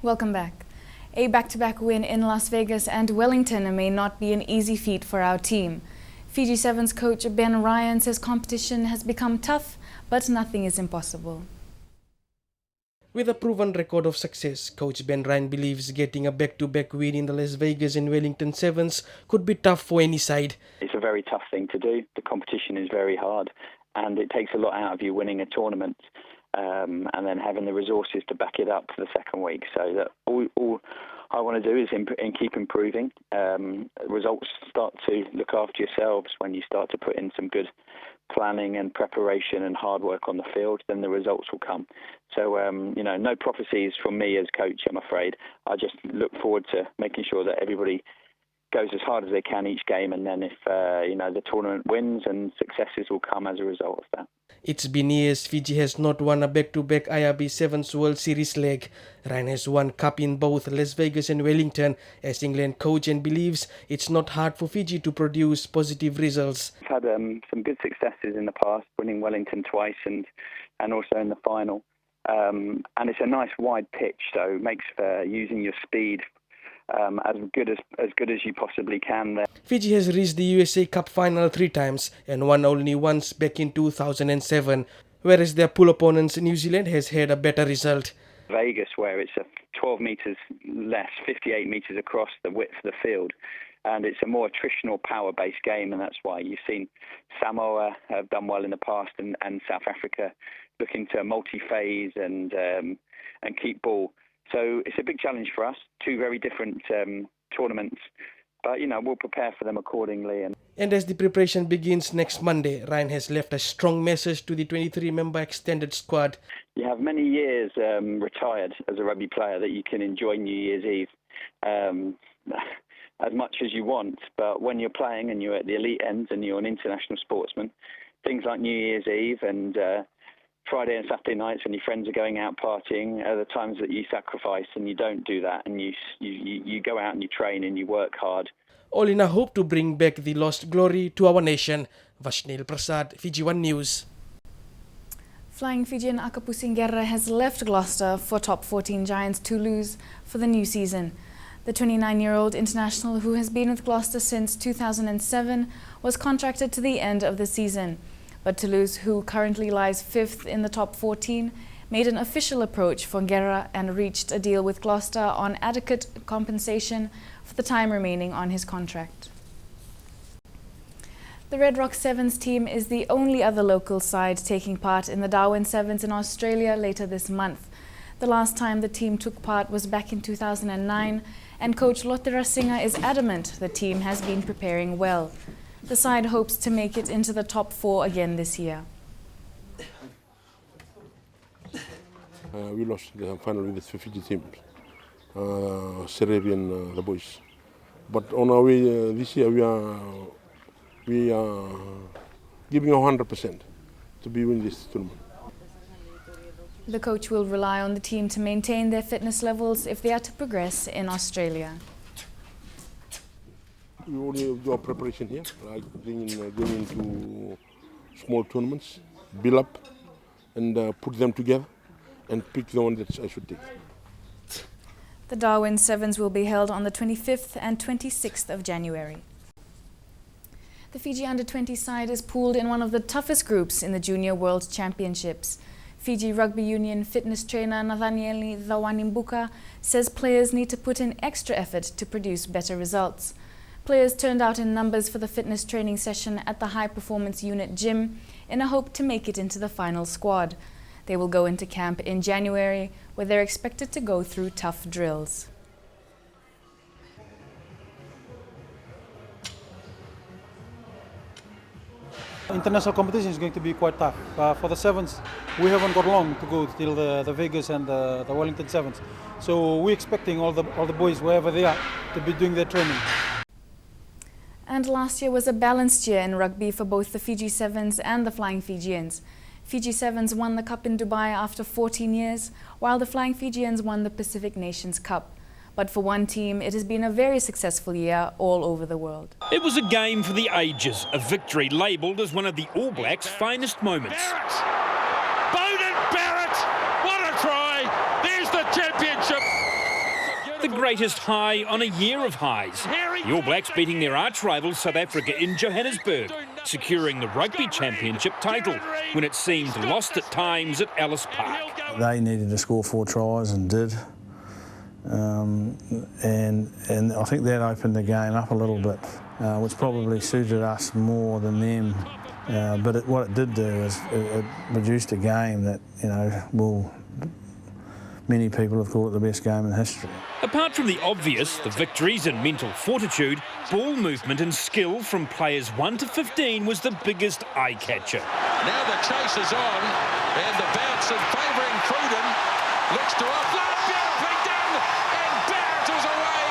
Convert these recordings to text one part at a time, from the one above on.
Welcome back. A back-to-back win in Las Vegas and Wellington may not be an easy feat for our team. Fiji Sevens coach Ben Ryan says competition has become tough, but nothing is impossible. With a proven record of success, Coach Ben Ryan believes getting a back-to-back win in the Las Vegas and Wellington Sevens could be tough for any side. It's a very tough thing to do. The competition is very hard and it takes a lot out of you winning a tournament and then having the resources to back it up for the second week. So that all I want to do is keep improving. Results start to look after yourselves when you start to put in some good planning and preparation and hard work on the field, then the results will come. So, no prophecies from me as coach, I'm afraid. I just look forward to making sure that everybody goes as hard as they can each game, and then if, the tournament wins, and successes will come as a result of that. It's been years Fiji has not won a back-to-back IRB Sevens World Series leg. Ryan has won cup in both Las Vegas and Wellington as England coach and believes it's not hard for Fiji to produce positive results. I've had some good successes in the past, winning Wellington twice and also in the final. And it's a nice wide pitch, so it makes for using your speed as good as you possibly can there. Fiji has reached the USA Cup final 3 times and won only once back in 2007, whereas their pool opponents New Zealand has had a better result. Vegas, where it's 12 metres less, 58 metres across the width of the field, and it's a more attritional power-based game, and that's why you've seen Samoa have done well in the past, and South Africa looking to multi-phase and keep ball. So it's a big challenge for us, 2 very different tournaments, but we'll prepare for them accordingly. And as the preparation begins next Monday, Ryan has left a strong message to the 23-member extended squad. You have many years retired as a rugby player that you can enjoy New Year's Eve as much as you want, but when you're playing and you're at the elite ends and you're an international sportsman, things like New Year's Eve and Friday and Saturday nights when your friends are going out partying are the times that you sacrifice, and you don't do that, and you go out and you train and you work hard. All in a hope to bring back the lost glory to our nation. Vashnil Prasad, Fiji One News. Flying Fijian Akapusing Guerra has left Gloucester for top 14 giants Toulouse for the new season. The 29-year-old international, who has been with Gloucester since 2007, was contracted to the end of the season. But Toulouse, who currently lies 5th in the top 14, made an official approach for Guerra and reached a deal with Gloucester on adequate compensation for the time remaining on his contract. The Red Rock Sevens team is the only other local side taking part in the Darwin Sevens in Australia later this month. The last time the team took part was back in 2009, and coach Lotte Rasinga is adamant the team has been preparing well. The side hopes to make it into the top 4 again this year. We lost the final with the Fiji team, Serabi and the boys. But on our way this year, we are giving 100% to be win this tournament. The coach will rely on the team to maintain their fitness levels if they are to progress in Australia. We only do our preparation here, like going into small tournaments, build up, and put them together, and pick the one that I should take. The Darwin Sevens will be held on the 25th and 26th of January. The Fiji Under-20 side is pooled in one of the toughest groups in the Junior World Championships. Fiji Rugby Union fitness trainer Nathanieli Dhawanimbuka says players need to put in extra effort to produce better results. Players turned out in numbers for the fitness training session at the High Performance Unit gym in a hope to make it into the final squad. They will go into camp in January, where they're expected to go through tough drills. International competition is going to be quite tough. For the Sevens, we haven't got long to go till the Vegas and the Wellington Sevens. So we're expecting all the boys, wherever they are, to be doing their training. And last year was a balanced year in rugby for both the Fiji Sevens and the Flying Fijians. Fiji Sevens won the Cup in Dubai after 14 years, while the Flying Fijians won the Pacific Nations Cup. But for one team, it has been a very successful year all over the world. It was a game for the ages, a victory labelled as one of the All Blacks' finest moments. Barrett! Bowden Barrett! What a try! There's the championship! greatest high on a year of highs. The All Blacks beating their arch-rival South Africa in Johannesburg, securing the Rugby Championship title when it seemed lost at times at Ellis Park. They needed to score 4 tries and did. And I think that opened the game up a little bit, which probably suited us more than them. But what it did do is it produced a game that, many people have called it the best game in history. Apart from the obvious, the victories in mental fortitude, ball movement and skill from players 1 to 15 was the biggest eye-catcher. Now the chase is on, and the bounce in favouring Cruden looks to offload. Beautifully done, and Barrett is away.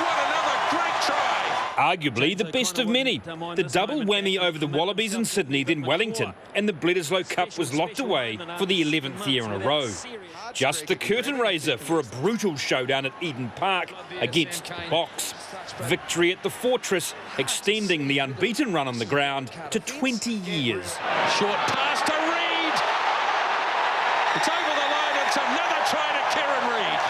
What another great try. Arguably the best of many. The double whammy over the Wallabies in Sydney, then Wellington, and the Bledisloe Cup was locked away for the 11th year in a row. Just the curtain raiser for a brutal showdown at Eden Park against the Box. Victory at the Fortress, extending the unbeaten run on the ground to 20 years. Short pass to Reid. It's over the line. It's another try to Kieran Reid.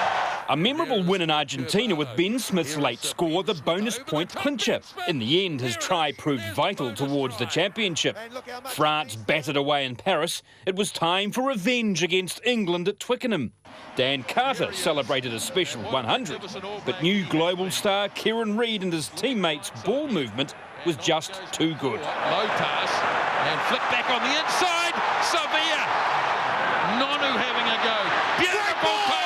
A memorable win in Argentina with Ben Smith's late score, the bonus point clincher. In the end, his try proved vital towards the championship. France battered away in Paris. It was time for revenge against England at Twickenham. Dan Carter celebrated a special 100, but new global star Kieran Reid and his teammates' ball movement was just too good. Low pass and flick back on the inside. Savia. Nonu having a go. Beautiful pass.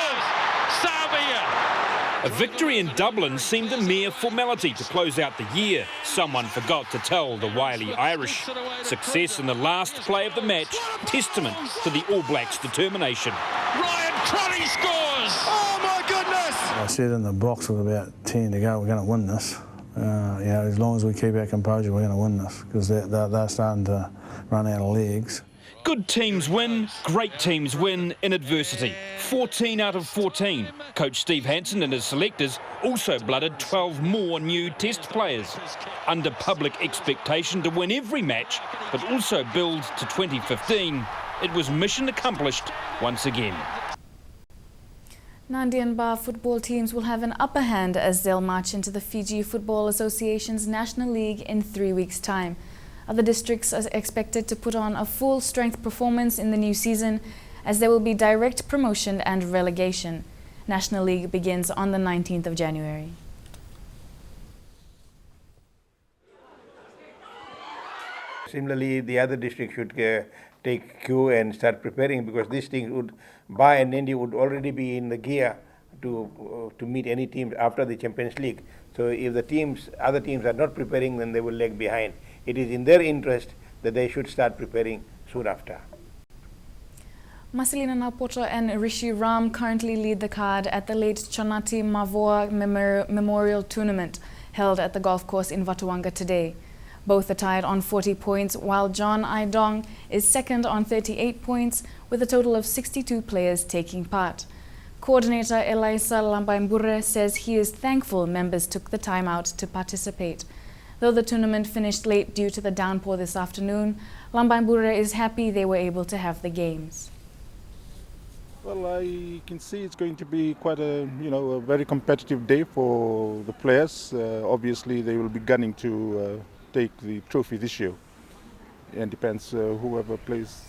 A victory in Dublin seemed a mere formality to close out the year. Someone forgot to tell the wily Irish. Success in the last play of the match, testament to the All Blacks' determination. Ryan Crotty scores! Oh my goodness! I said in the box with about 10 to go, we're going to win this. As long as we keep our composure, we're going to win this, because they're starting to run out of legs. Good teams win, great teams win in adversity. 14 out of 14. Coach Steve Hansen and his selectors also blooded 12 more new test players. Under public expectation to win every match, but also build to 2015, it was mission accomplished once again. Nandi and Ba football teams will have an upper hand as they'll march into the Fiji Football Association's National League in 3 weeks' time. Other districts are expected to put on a full-strength performance in the new season, as there will be direct promotion and relegation. National League begins on the 19th of January. Similarly, the other districts should take cue and start preparing, because these things would, Ba and Nandi would already be in the gear to meet any teams after the Champions League. So if the other teams are not preparing, then they will lag behind. It is in their interest that they should start preparing soon after. Marcelina Napoto and Rishi Ram currently lead the card at the late Chonati Mavoa Memorial Tournament held at the golf course in Vatuanga today. Both are tied on 40 points, while John Aidong is second on 38 points, with a total of 62 players taking part. Coordinator Elisa Lambaimbure says he is thankful members took the time out to participate. Though the tournament finished late due to the downpour this afternoon, Lambaimbure is happy they were able to have the games. Well, I can see it's going to be quite a very competitive day for the players. Obviously, they will be gunning to take the trophy this year, and depends whoever plays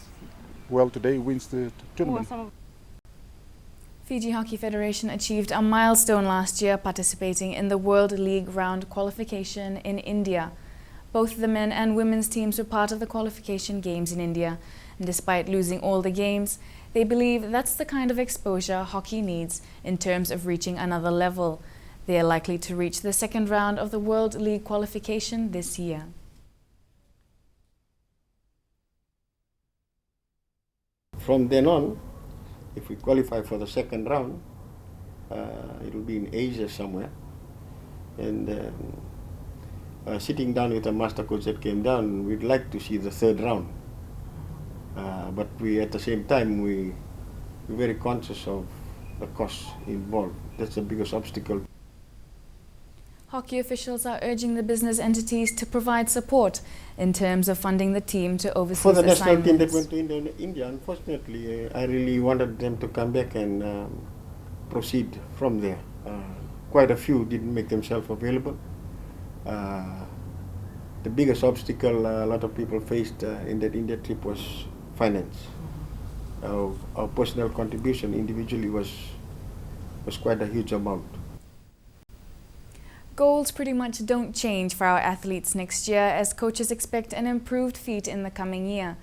well today wins the tournament. Fiji Hockey Federation achieved a milestone last year participating in the World League round qualification in India. Both the men and women's teams were part of the qualification games in India, and despite losing all the games, they believe that's the kind of exposure hockey needs in terms of reaching another level. They are likely to reach the second round of the World League qualification this year. From then on, if we qualify for the second round, it will be in Asia somewhere. And sitting down with a master coach that came down, we'd like to see the third round. But we, at the same time, we're very conscious of the costs involved. That's the biggest obstacle. Hockey officials are urging the business entities to provide support in terms of funding the team to overseas For the national assignments. team that went to India, unfortunately, I really wanted them to come back and proceed from there. quite a few didn't make themselves available. The biggest obstacle a lot of people faced in that India trip was finance. Our personal contribution individually was quite a huge amount. Goals pretty much don't change for our athletes next year, as coaches expect an improved feat in the coming year.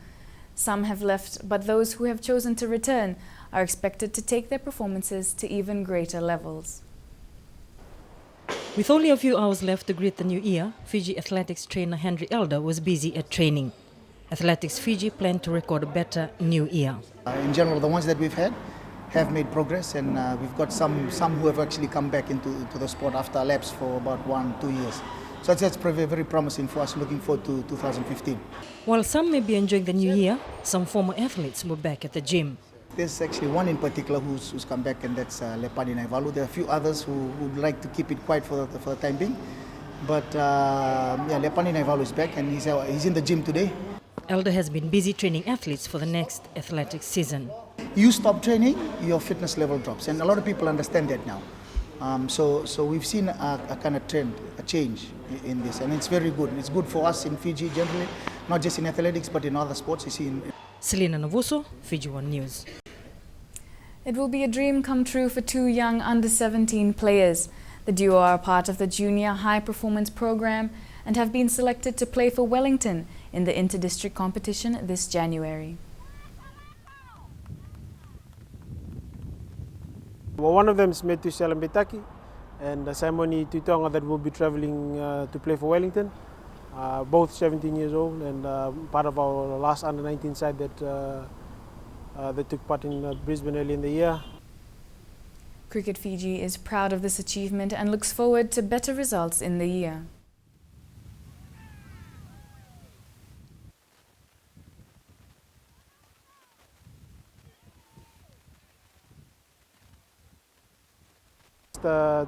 Some have left, but those who have chosen to return are expected to take their performances to even greater levels. With only a few hours left to greet the new year, Fiji athletics trainer Henry Elder was busy at training. Athletics Fiji planned to record a better new year. In general, the ones that we've had have made progress, and we've got some who have actually come back into the sport after a lapse for about 1-2 years. So that's very promising for us, looking forward to 2015. While some may be enjoying the new year, some former athletes were back at the gym. There's actually one in particular who's come back, and that's Lepani Naivalu. There are a few others who would like to keep it quiet for the time being. But Lepani Naivalu is back, and he's in the gym today. Elder has been busy training athletes for the next athletics season. You stop training, your fitness level drops, and a lot of people understand that now. So we've seen a kind of trend, a change in this, and it's very good. It's good for us in Fiji generally, not just in athletics, but in other sports. You see. Selena Novuso, Fiji One News. It will be a dream come true for two young under-17 players. The duo are part of the Junior High Performance Program and have been selected to play for Wellington in the inter-district competition this January. Well, one of them is Metu Salambetaki and Simoni Tutonga that will be travelling to play for Wellington. Both 17 years old and part of our last under-19 side that took part in Brisbane early in the year. Cricket Fiji is proud of this achievement and looks forward to better results in the year.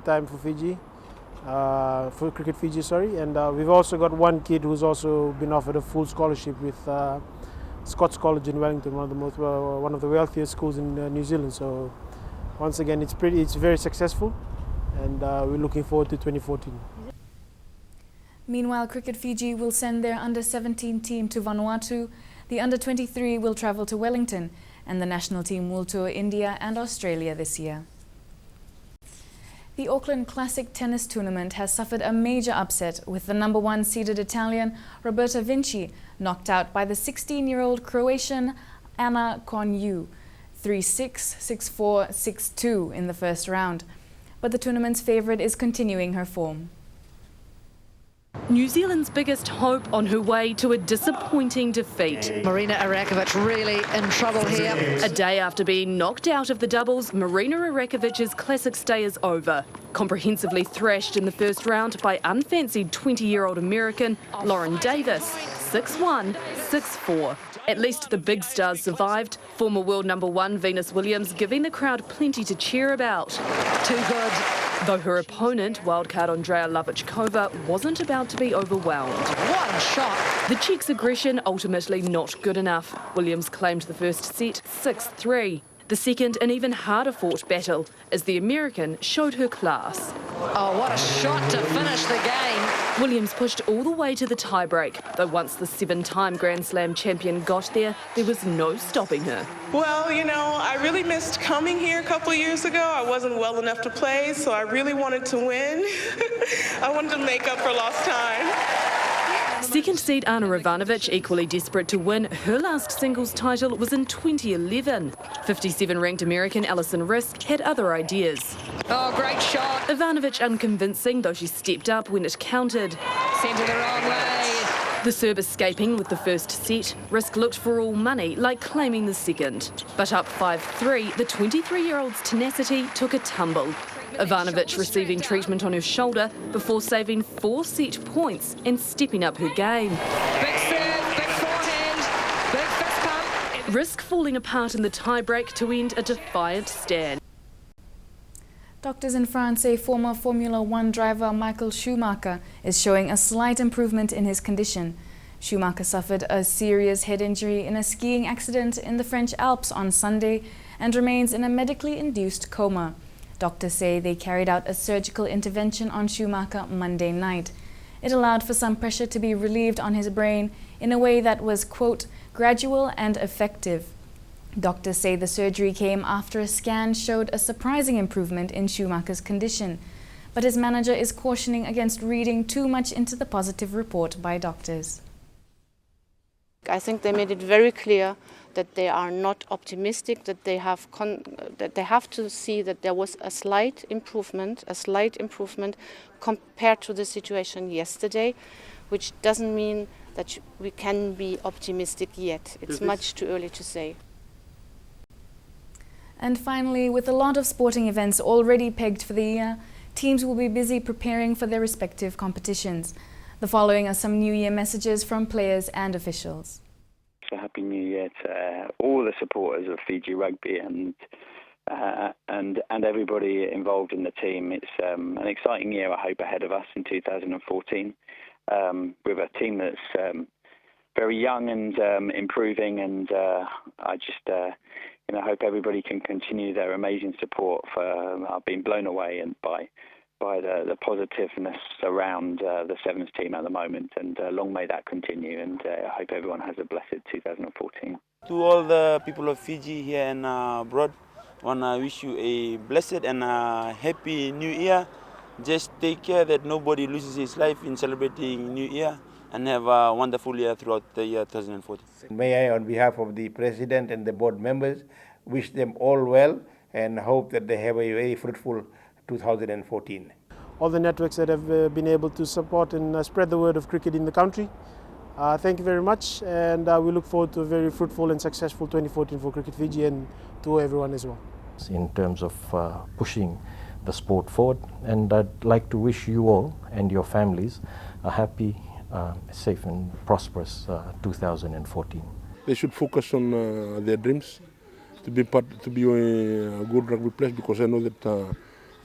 Time for Fiji, for Cricket Fiji, sorry, and we've also got one kid who's also been offered a full scholarship with Scots College in Wellington, one of the wealthiest schools in New Zealand. So once again, it's very successful, and we're looking forward to 2014. Meanwhile, Cricket Fiji will send their under-17 team to Vanuatu, the under-23 will travel to Wellington, and the national team will tour India and Australia this year. The Auckland Classic Tennis Tournament has suffered a major upset, with the number 1 seeded Italian Roberta Vinci knocked out by the 16-year-old Croatian Ana Konju 3-6, 6-4, 6-2 in the first round. But the tournament's favourite is continuing her form. New Zealand's biggest hope on her way to a disappointing defeat. Marina Irakovic really in trouble here. A day after being knocked out of the doubles, Marina Irakovic's classic stay is over. Comprehensively thrashed in the first round by unfancied 20-year-old American Lauren Davis, 6-1, 6-4. At least the big stars survived, former world number 1 Venus Williams giving the crowd plenty to cheer about. Too good. Though her opponent, wildcard Andrea Lavichkova, wasn't about to be overwhelmed. One shot. The Czech's aggression ultimately not good enough. Williams claimed the first set 6-3. The second, an even harder fought battle, as the American showed her class. Oh, what a shot to finish the game. Williams pushed all the way to the tiebreak, though once the 7-time Grand Slam champion got there was no stopping her. Well, you know, I really missed coming here a couple of years ago. I wasn't well enough to play, so I really wanted to win. I wanted to make up for lost time. Second seed Ana Ivanovic, equally desperate to win, her last singles title was in 2011. 57-ranked American Alison Risk had other ideas. Oh, great shot. Ivanovic unconvincing, though she stepped up when it counted. Sent it the wrong way. The Serb escaping with the first set, Risk looked for all money, like claiming the second. But up 5-3, the 23-year-old's tenacity took a tumble. Ivanovic receiving treatment on her shoulder before saving 4 set points and stepping up her game. Big serve, big forehand, big fist pump. Risk falling apart in the tiebreak to end a defiant stand. Doctors in France say former Formula One driver Michael Schumacher is showing a slight improvement in his condition. Schumacher suffered a serious head injury in a skiing accident in the French Alps on Sunday and remains in a medically induced coma. Doctors say they carried out a surgical intervention on Schumacher Monday night. It allowed for some pressure to be relieved on his brain in a way that was, quote, gradual and effective. Doctors say the surgery came after a scan showed a surprising improvement in Schumacher's condition. But his manager is cautioning against reading too much into the positive report by doctors. I think they made it very clear that they are not optimistic, that they have to see that there was a slight improvement compared to the situation yesterday, which doesn't mean that we can be optimistic yet. It's much too early to say. And finally, with a lot of sporting events already pegged for the year, teams will be busy preparing for their respective competitions. The following are some New Year messages from players and officials. So Happy New Year to all the supporters of Fiji Rugby and everybody involved in the team. It's an exciting year, I hope, ahead of us in 2014 with a team that's very young and improving, and I just hope everybody can continue their amazing support. I've been blown away by the positiveness around the Sevens team at the moment, and long may that continue, and I hope everyone has a blessed 2014. To all the people of Fiji here and abroad, I want to wish you a blessed and happy New Year. Just take care that nobody loses his life in celebrating New Year, and have a wonderful year throughout the year 2014. May I, on behalf of the President and the board members, wish them all well and hope that they have a very fruitful 2014. All the networks that have been able to support and spread the word of cricket in the country, thank you very much, and we look forward to a very fruitful and successful 2014 for Cricket Fiji and to everyone as well. In terms of pushing the sport forward, and I'd like to wish you all and your families a happy, safe and prosperous 2014. They should focus on their dreams to be a good rugby player, because I know that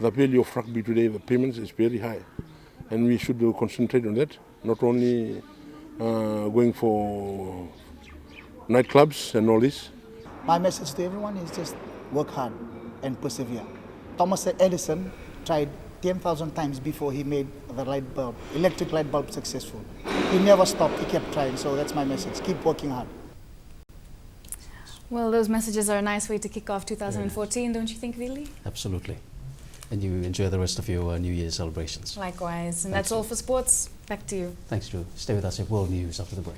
the value of rugby today, the payments is very high, and we should concentrate on that, not only going for nightclubs and all this. My message to everyone is just work hard and persevere. Thomas Edison tried 10,000 times before he made the electric light bulb successful. He never stopped, he kept trying, so that's my message. Keep working hard. Well, those messages are a nice way to kick off 2014, don't you think, Vili? Absolutely. And you enjoy the rest of your New Year's celebrations. Likewise. And that's all for sports. Back to you. Thanks, Drew. Stay with us at World News after the break.